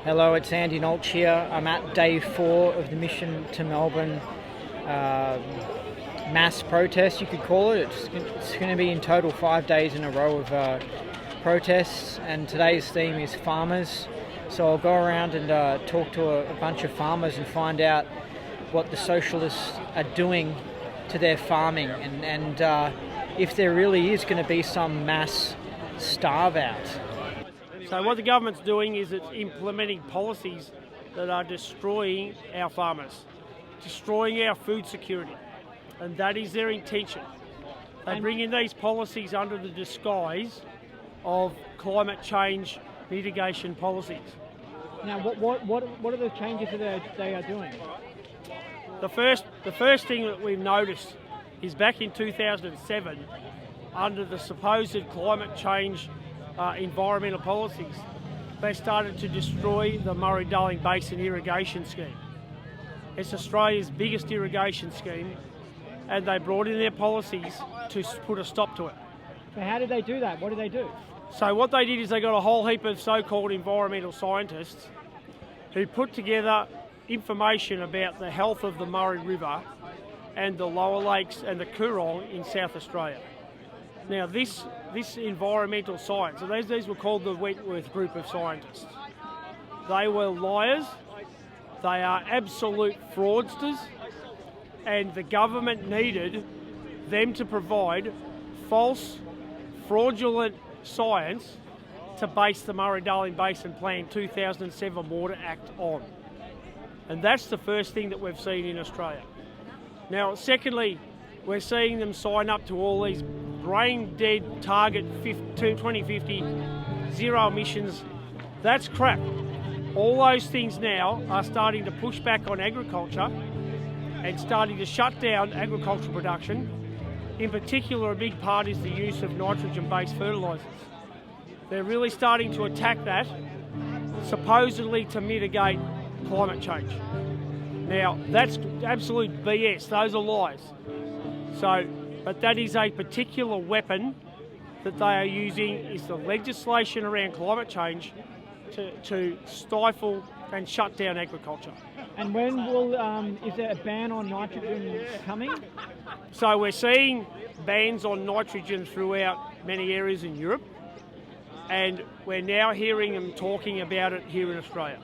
Hello, it's Andy Nolch here. I'm at day 4 of the Mission to Melbourne mass protest, you could call it. It's going to be in total 5 days in a row of protests, and today's theme is farmers. So I'll go around and talk to a bunch of farmers and find out what the socialists are doing to their farming, and if there really is going to be some mass starve out. So what the government's doing is it's implementing policies that are destroying our farmers, destroying our food security, and that is their intention. They bring in these policies under the disguise of climate change mitigation policies. Now, what are the changes that they are doing? The first thing that we've noticed is back in 2007, under the supposed climate change environmental policies, they started to destroy the Murray-Darling Basin irrigation scheme. It's Australia's biggest irrigation scheme, and they brought in their policies to put a stop to it. So how did they do that? What did they do? So what they did is they got a whole heap of so-called environmental scientists who put together information about the health of the Murray River and the lower lakes and the Coorong in South Australia. Now this environmental science, so these were called the Wentworth group of scientists. They were liars, they are absolute fraudsters, and the government needed them to provide false, fraudulent science to base the Murray-Darling Basin Plan 2007 Water Act on. And that's the first thing that we've seen in Australia. Now, secondly, we're seeing them sign up to all these brain-dead target 2050 zero emissions. That's crap. All those things now are starting to push back on agriculture and starting to shut down agricultural production. In particular, a big part is the use of nitrogen-based fertilisers. They're really starting to attack that, supposedly to mitigate climate change. Now, that's absolute BS. Those are lies. But that is a particular weapon that they are using, is the legislation around climate change to stifle and shut down agriculture. And when will, is there a ban on nitrogen coming? So we're seeing bans on nitrogen throughout many areas in Europe, and we're now hearing them talking about it here in Australia.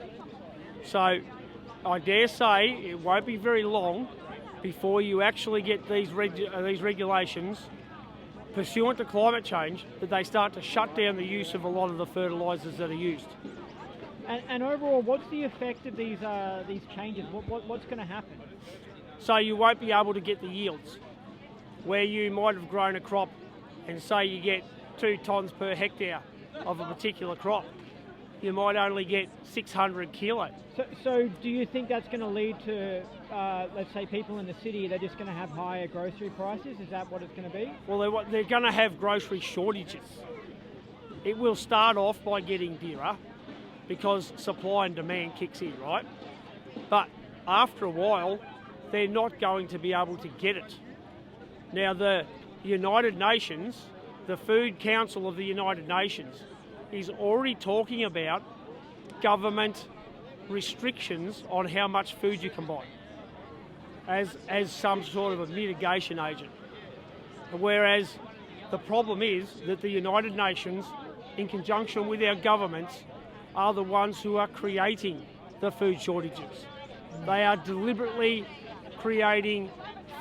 So I dare say it won't be very long before you actually get these regulations pursuant to climate change, that they start to shut down the use of a lot of the fertilisers that are used. And overall, what's the effect of these changes? What's going to happen? So you won't be able to get the yields. Where you might have grown a crop and say you get 2 tonnes per hectare of a particular crop, you might only get 600 kilos. So do you think that's going to lead to, let's say, people in the city, they're just going to have higher grocery prices? Is that what it's going to be? Well, they're going to have grocery shortages. It will start off by getting dearer because supply and demand kicks in, right? But after a while, they're not going to be able to get it. Now, the United Nations, the Food Council of the United Nations, is already talking about government restrictions on how much food you can buy as some sort of a mitigation agent. Whereas the problem is that the United Nations, in conjunction with our governments, are the ones who are creating the food shortages. They are deliberately creating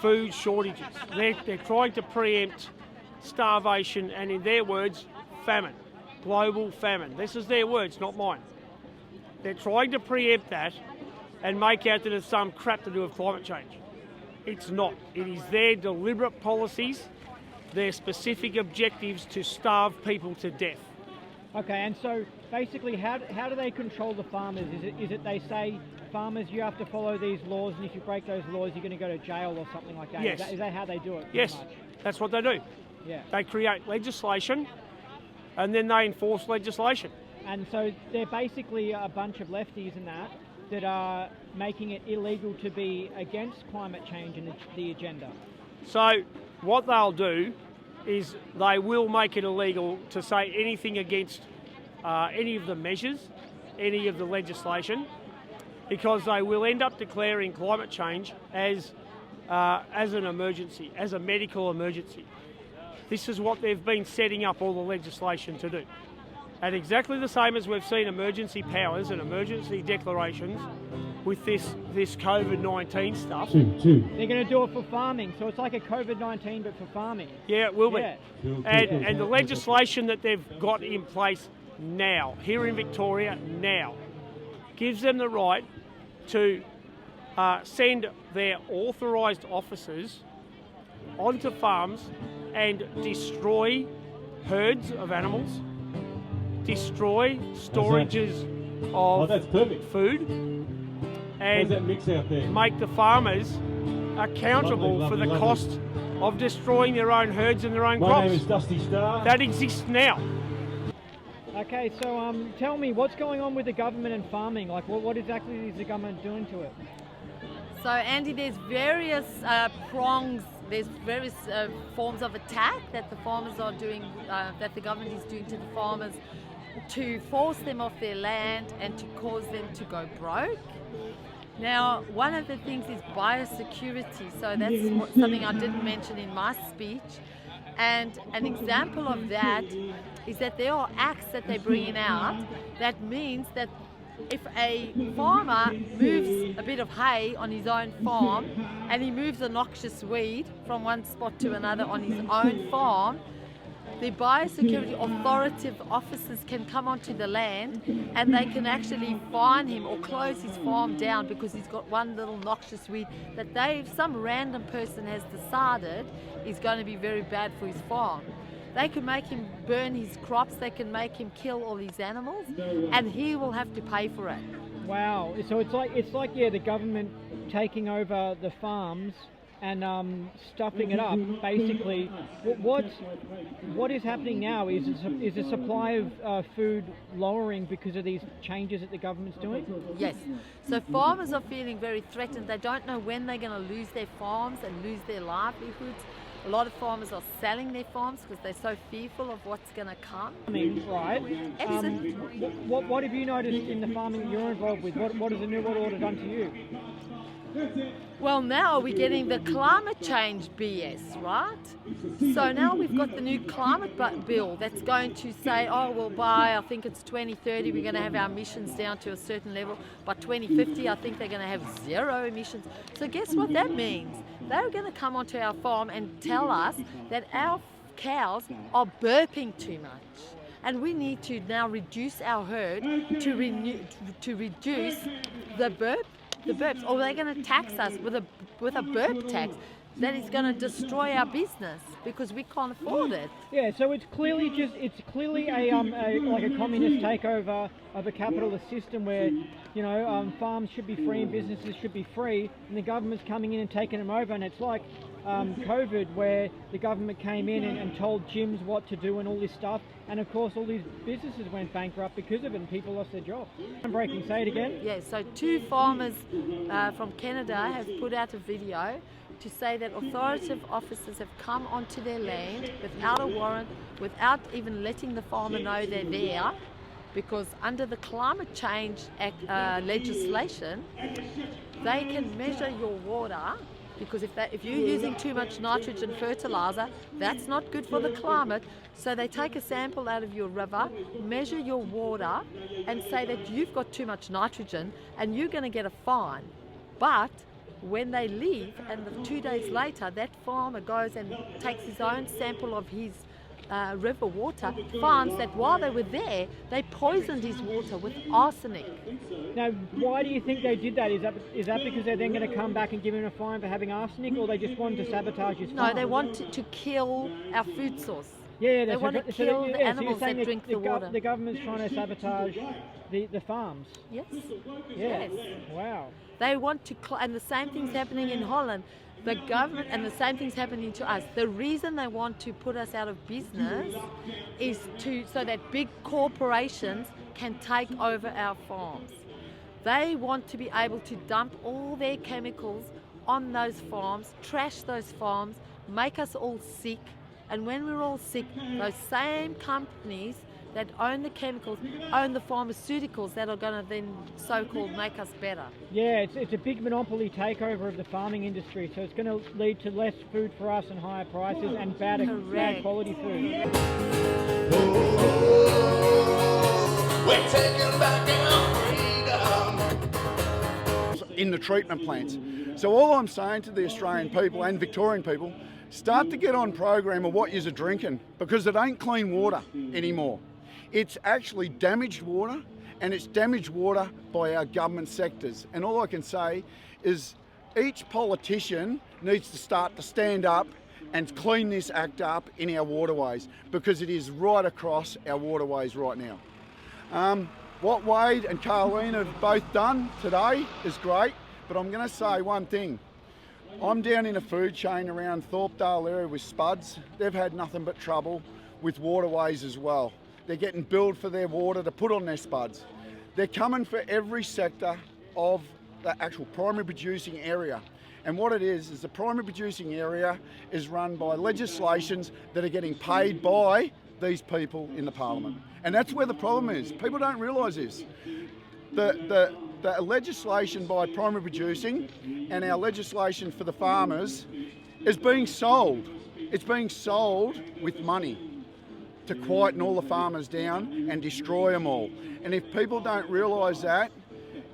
food shortages. They're trying to preempt starvation and, in their words, famine. Global famine. This is their words, not mine. They're trying to preempt that and make out that it's some crap to do with climate change. It's not. It is their deliberate policies, their specific objectives to starve people to death. Okay, and so basically how do they control the farmers? Is it they say, farmers, you have to follow these laws, and if you break those laws, you're going to go to jail or something like that? Yes. Is that how they do it? Yes, that's what they do. Yeah. They create legislation and then they enforce legislation. And so they're basically a bunch of lefties and that are making it illegal to be against climate change and the agenda. So what they'll do is they will make it illegal to say anything against any of the measures any of the legislation, because they will end up declaring climate change as an emergency, as a medical emergency. This is what they've been setting up all the legislation to do. And exactly the same as we've seen emergency powers and emergency declarations with this COVID-19 stuff. They're going to do it for farming, so it's like a COVID-19 but for farming. Yeah, it will be. Yeah. And the legislation that they've got in place now, here in Victoria now, gives them the right to send their authorised officers onto farms and destroy herds of animals, destroy storages of that's perfect. food, How's that and mix out there? make the farmers accountable Lovely, for the lovely, cost of destroying their own herds and their own My crops. name is Dusty Starr. That exists now. Okay, so tell me, what's going on with the government and farming? Like, what exactly is the government doing to it? So Andy, there's various prongs, there's various forms of attack that the farmers are doing, that the government is doing to the farmers to force them off their land and to cause them to go broke. Now, one of the things is biosecurity, so that's something I didn't mention in my speech. And an example of that is that there are acts that they're bringing out that means that if a farmer moves a bit of hay on his own farm and he moves a noxious weed from one spot to another on his own farm, the biosecurity authoritative officers can come onto the land and they can actually fine him or close his farm down because he's got one little noxious weed that some random person has decided is going to be very bad for his farm. They can make him burn his crops, they can make him kill all these animals, and he will have to pay for it. Wow, so it's like the government taking over the farms and stuffing it up. Basically, what is happening now is the supply of food lowering because of these changes that the government's doing? Yes. So farmers are feeling very threatened. They don't know when they're going to lose their farms and lose their livelihoods. A lot of farmers are selling their farms because they're so fearful of what's going to come. Right. Absolutely. What have you noticed in the farming that you're involved with? What has the New World Order done to you? Well, now we're getting the climate change BS, right? So now we've got the new climate bill that's going to say, oh, well, by, I think it's 2030, we're going to have our emissions down to a certain level. By 2050, I think they're going to have zero emissions. So guess what that means? They're going to come onto our farm and tell us that our cows are burping too much. And we need to now reduce our herd to reduce the burps, or they're going to tax us with a burp tax that is going to destroy our business because we can't afford it. Yeah, so it's clearly a like a communist takeover of a capitalist system where farms should be free and businesses should be free, and the government's coming in and taking them over. And it's like COVID, where the government came in and told gyms what to do and all this stuff, and of course all these businesses went bankrupt because of it and people lost their jobs. I'm breaking, say it again. Yeah, so two farmers from Canada have put out a video to say that authoritative officers have come onto their land without a warrant, without even letting the farmer know they're there, because under the climate change legislation, they can measure your water, because if you're using too much nitrogen fertilizer, that's not good for the climate. So they take a sample out of your river, measure your water, and say that you've got too much nitrogen and you're going to get a fine. But when they leave, and 2 days later, that farmer goes and takes his own sample of his river water, finds that while they were there, they poisoned his water with arsenic. Now, why do you think they did that? Is that because they're then going to come back and give him a fine for having arsenic, or they just wanted to sabotage his farm? No, they wanted to kill our food source. Yeah, they want to kill the animals that drink the water. The government's trying to sabotage the farms. Yes. Yeah. Yes. Wow. They want to, and the same thing's happening in Holland. The government, and the same thing's happening to us. The reason they want to put us out of business is so that big corporations can take over our farms. They want to be able to dump all their chemicals on those farms, trash those farms, make us all sick. And when we're all sick, those same companies that own the chemicals, own the pharmaceuticals that are going to then so-called make us better. Yeah, it's a big monopoly takeover of the farming industry, so it's going to lead to less food for us and higher prices and bad quality food. We're taking back our freedom. In the treatment plants. So all I'm saying to the Australian people and Victorian people, start to get on program of what you're drinking, because it ain't clean water anymore. It's actually damaged water, and it's damaged water by our government sectors. And all I can say is each politician needs to start to stand up and clean this act up in our waterways, because it is right across our waterways right now. What Wade and Carleen have both done today is great, but I'm going to say one thing. I'm down in a food chain around Thorpedale area with spuds. They've had nothing but trouble with waterways as well. They're getting billed for their water to put on their spuds. They're coming for every sector of the actual primary producing area. And what it is the primary producing area is run by legislations that are getting paid by these people in the parliament. And that's where the problem is. People don't realise this. The legislation by primary producing and our legislation for the farmers is being sold. It's being sold with money to quieten all the farmers down and destroy them all. And if people don't realise that,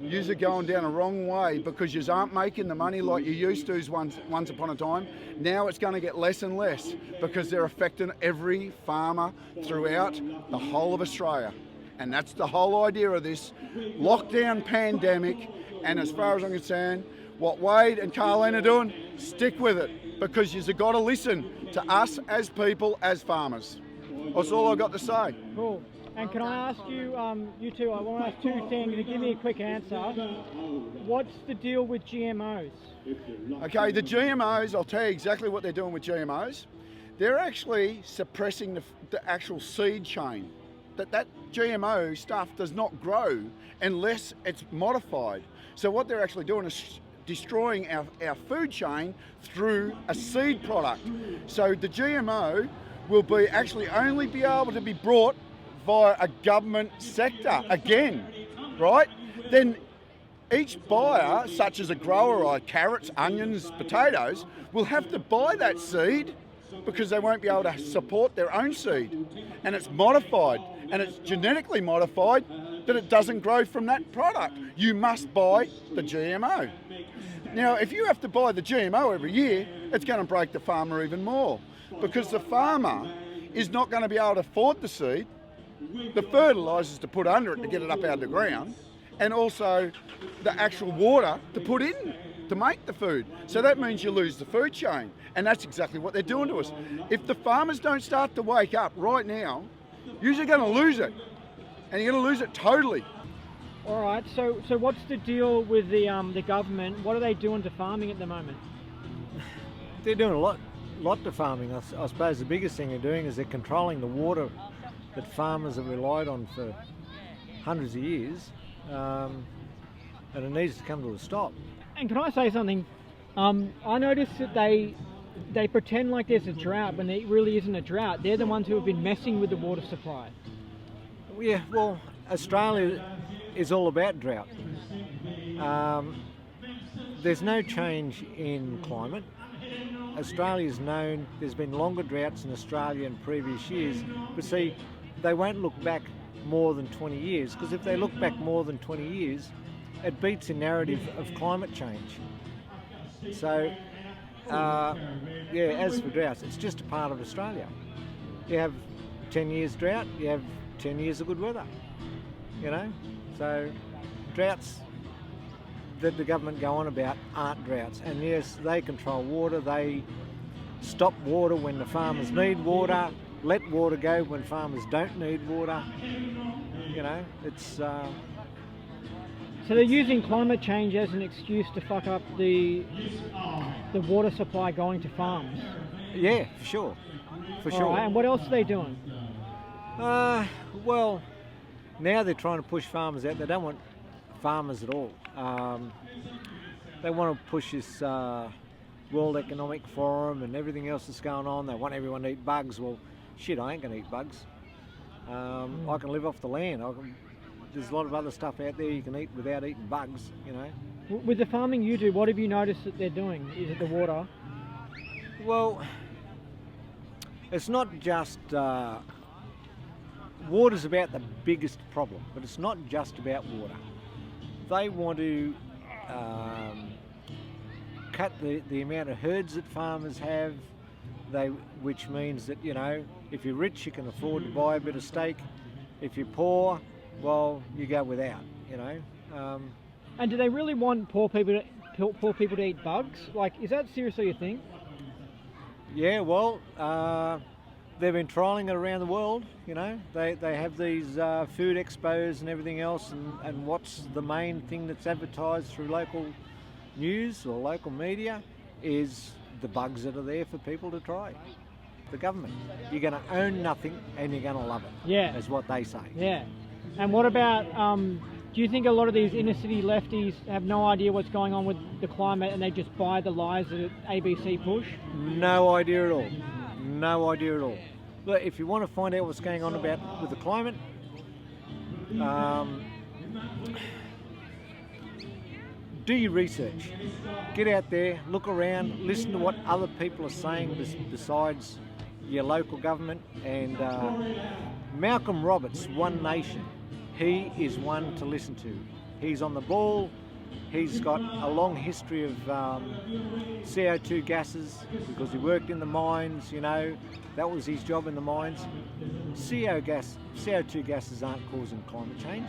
yous are going down a wrong way, because yous aren't making the money like you used to once upon a time. Now it's going to get less and less, because they're affecting every farmer throughout the whole of Australia. And that's the whole idea of this lockdown pandemic. And as far as I'm concerned, what Wade and Carleen are doing, stick with it, because you've got to listen to us as people, as farmers. That's all I've got to say. Cool. And can I ask you, you two, I want to ask two things, and give me a quick answer. What's the deal with GMOs? Okay, the GMOs, I'll tell you exactly what they're doing with GMOs. They're actually suppressing the actual seed chain. That GMO stuff does not grow unless it's modified. So what they're actually doing is destroying our food chain through a seed product. So the GMO will be actually only be able to be brought via a government sector again, right? Then each buyer, such as a grower or carrots, onions, potatoes, will have to buy that seed, because they won't be able to support their own seed. And it's modified, and it's genetically modified that it doesn't grow from that product. You must buy the GMO. Now, if you have to buy the GMO every year, it's going to break the farmer even more, because the farmer is not going to be able to afford the seed, the fertilisers to put under it to get it up out of the ground, and also the actual water to put in to make the food. So that means you lose the food chain, and that's exactly what they're doing to us. If the farmers don't start to wake up right now, you're going to lose it, and you're going to lose it totally. All right, so what's the deal with the government? What are they doing to farming at the moment? They're doing a lot to farming. I suppose the biggest thing they're doing is they're controlling the water that farmers have relied on for hundreds of years, and it needs to come to a stop. And can I say something? I noticed that they pretend like there's a drought when there really isn't a drought. They're the ones who have been messing with the water supply. Yeah, well, Australia is all about drought. There's no change in climate. Australia's known, there's been longer droughts in Australia in previous years, but see, they won't look back more than 20 years, because if they look back more than 20 years, it beats the narrative of climate change. So, as for droughts, it's just a part of Australia. You have 10 years drought, you have 10 years of good weather, you know? So, droughts that the government go on about aren't droughts. And yes, they control water, they stop water when the farmers need water, let water go when farmers don't need water. You know, it's... So they're using climate change as an excuse to fuck up the water supply going to farms. Yeah, for sure. For sure. Right, and what else are they doing? Well, now they're trying to push farmers out. They don't want farmers at all. They want to push this World Economic Forum and everything else that's going on. They want everyone to eat bugs. Well, shit, I ain't going to eat bugs. I can live off the land. There's a lot of other stuff out there you can eat without eating bugs, you know. With the farming you do, what have you noticed that they're doing? Is it the water? Well, it's not just... water's about the biggest problem, but it's not just about water. They want to cut the amount of herds that farmers have, which means that, you know, if you're rich you can afford to buy a bit of steak. If you're poor, well, you go without, you know. And do they really want poor people to eat bugs? Like, is that seriously a thing? Yeah, well, they've been trialling it around the world, you know. They have these food expos and everything else, and what's the main thing that's advertised through local news or local media is the bugs that are there for people to try. The government. You're going to own nothing and you're going to love it. Yeah. Is what they say. Yeah. And what about, do you think a lot of these inner city lefties have no idea what's going on with the climate and they just buy the lies that ABC push? No idea at all. No idea at all. Look, if you want to find out what's going on with the climate, do your research. Get out there, look around, listen to what other people are saying besides your local government. And Malcolm Roberts, One Nation, he is one to listen to. He's on the ball. He's got a long history of CO2 gases because he worked in the mines, you know. That was his job in the mines. CO2 gases aren't causing climate change.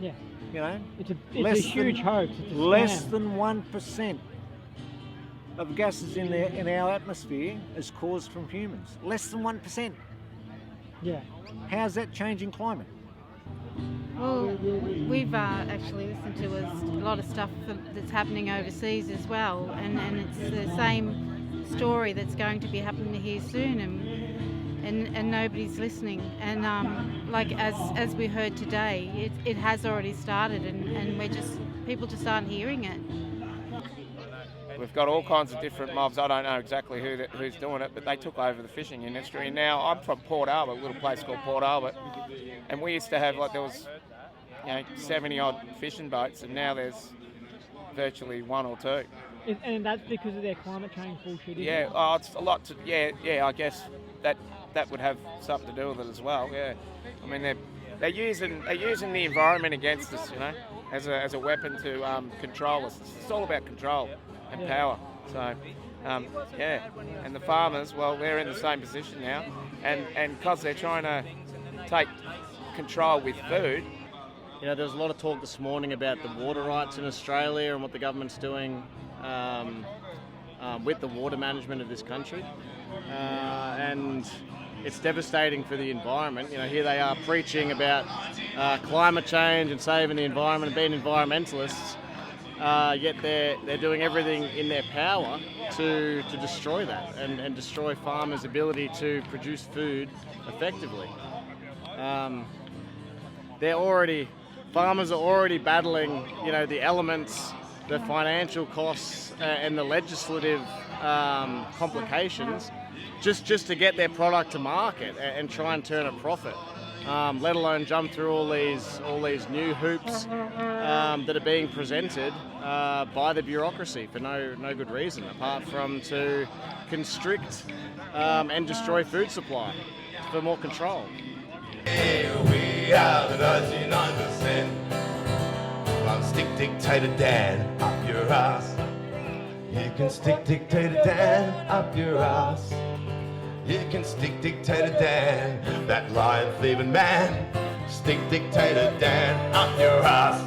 Yeah. You know? It's a huge hoax. It's a less scam. than 1% of gases in our atmosphere is caused from humans. Less than 1%. Yeah. How's that changing climate? Well, we've actually listened to a lot of stuff that's happening overseas as well, and it's the same story that's going to be happening here soon, and nobody's listening. And like as we heard today, it has already started, and people just aren't hearing it. We've got all kinds of different mobs. I don't know exactly who's doing it, but they took over the fishing industry. And now I'm from Port Albert, a little place called Port Albert, and we used to have, like, there was, 70 odd fishing boats, and now there's virtually one or two. And that's because of their climate change bullshit. Yeah, it's a lot to. Yeah. I guess that would have something to do with it as well. Yeah, I mean they're using the environment against us, as a weapon to control us. It's all about control and power. So, and the farmers, well, they're in the same position now, and because they're trying to take control with food. There was a lot of talk this morning about the water rights in Australia and what the government's doing with the water management of this country, and it's devastating for the environment. Here they are preaching about climate change and saving the environment and being environmentalists. Yet they're doing everything in their power to destroy that and destroy farmers' ability to produce food effectively. Farmers are already battling, the elements, the financial costs, and the legislative complications just to get their product to market and try and turn a profit. Let alone jump through all these new hoops that are being presented by the bureaucracy for no good reason, apart from to constrict and destroy food supply for more control. Here we are, the 99%. Well, stick dictator Dan up your ass. You can stick dictator Dan up your ass. You can stick dictator Dan, that lion thieving man. Stick dictator Dan up your ass.